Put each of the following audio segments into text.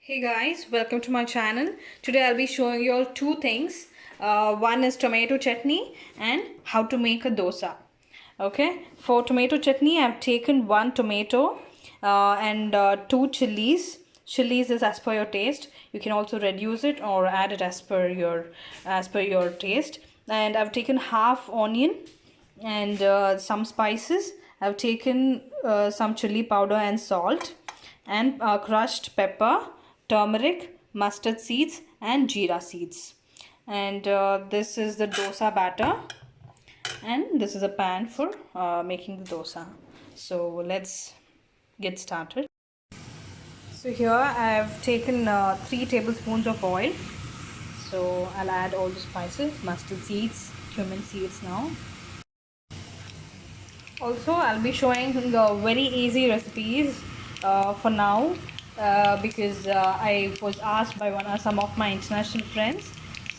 Hey guys, welcome to my channel. Today I'll be showing you all two things. One is tomato chutney and how to make a dosa. Okay, for tomato chutney I've taken one tomato and two chilies. Chilies is as per your taste. You can also reduce it or add it as per your taste. And I've taken half onion and some spices. I've taken some chili powder and salt and crushed pepper, turmeric, mustard seeds and jeera seeds. And this is the dosa batter, and this is a pan for making the dosa. So let's get started. So here I have taken 3 tablespoons of oil. So I'll add all the spices, mustard seeds, cumin seeds now. Also, I'll be showing very easy recipes for now because I was asked by some of my international friends.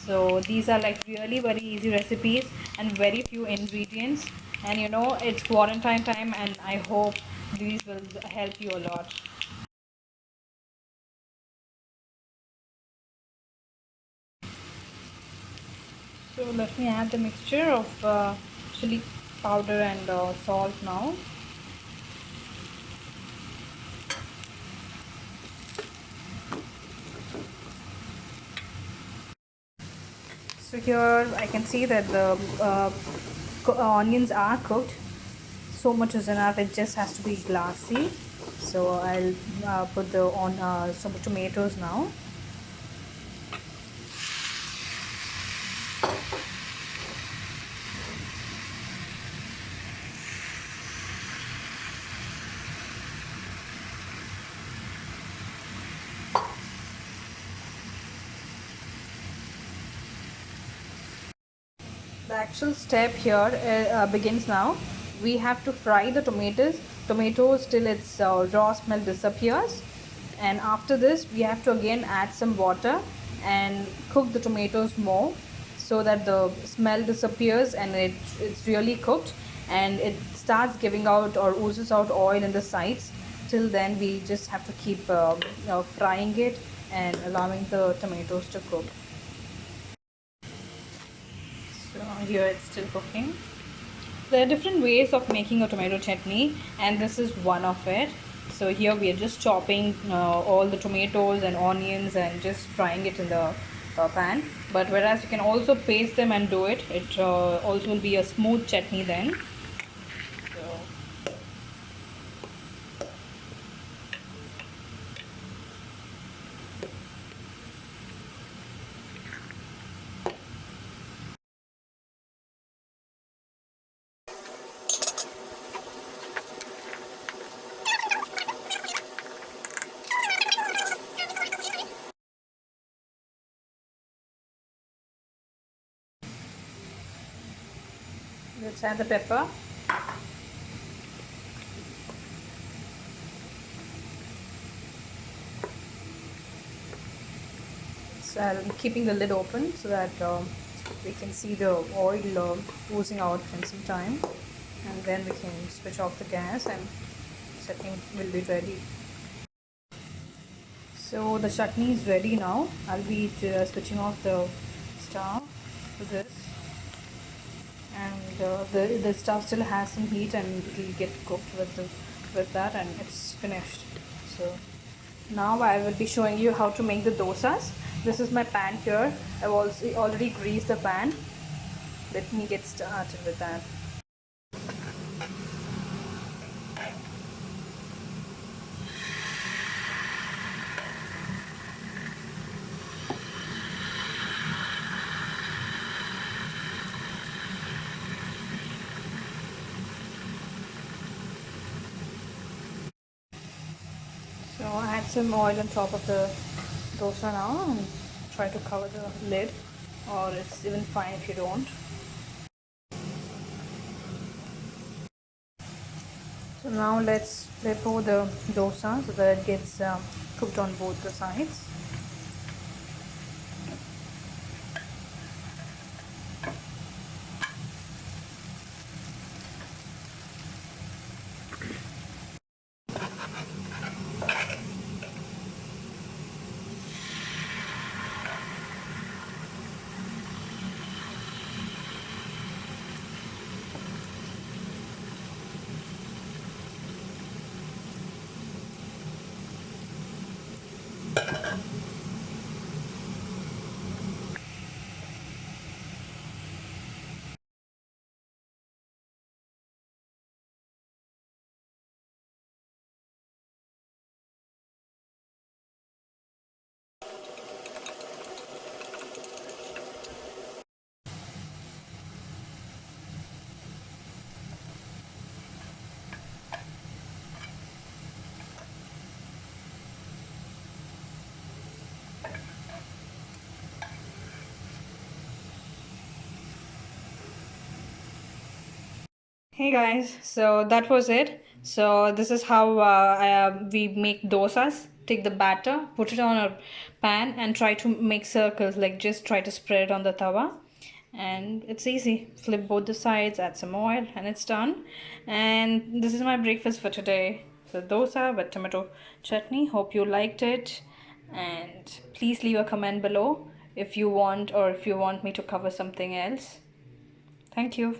So these are like really very easy recipes and very few ingredients. And you know, it's quarantine time, and I hope these will help you a lot. So let me add the mixture of chili powder and salt now. So here I can see that the onions are cooked. So much is enough, it just has to be glassy. So I'll put some tomatoes now. The actual step here begins now. We have to fry the tomatoes till its raw smell disappears, and after this we have to again add some water and cook the tomatoes more so that the smell disappears and it's really cooked and it starts giving out or oozes out oil in the sides. Till then we just have to keep frying it and allowing the tomatoes to cook. So here it's still cooking. There are different ways of making a tomato chutney, and this is one of it. So here we are just chopping all the tomatoes and onions and just frying it in the pan. But whereas you can also paste them and do it, it also will be a smooth chutney then. So let's add the pepper. So I'm keeping the lid open so that we can see the oil oozing out in some time, and then we can switch off the gas and chutney will be ready. So the chutney is ready now. I'll be switching off the stove to this, and the stove still has some heat and it will get cooked with that, and it's finished. So now I will be showing you how to make the dosas. This is my pan here. I've also already greased the pan. Let me get started with that. So I add some oil on top of the dosa now and try to cover the lid, or it's even fine if you don't. So now let's flip over the dosa so that it gets cooked on both the sides. Hey guys, so that was it. So this is how we make dosas. Take the batter, put it on a pan and try to make circles, like just try to spread it on the tawa. And it's easy. Flip both the sides, add some oil and it's done. And this is my breakfast for today. So dosa with tomato chutney. Hope you liked it. And please leave a comment below if you want, or if you want me to cover something else. Thank you.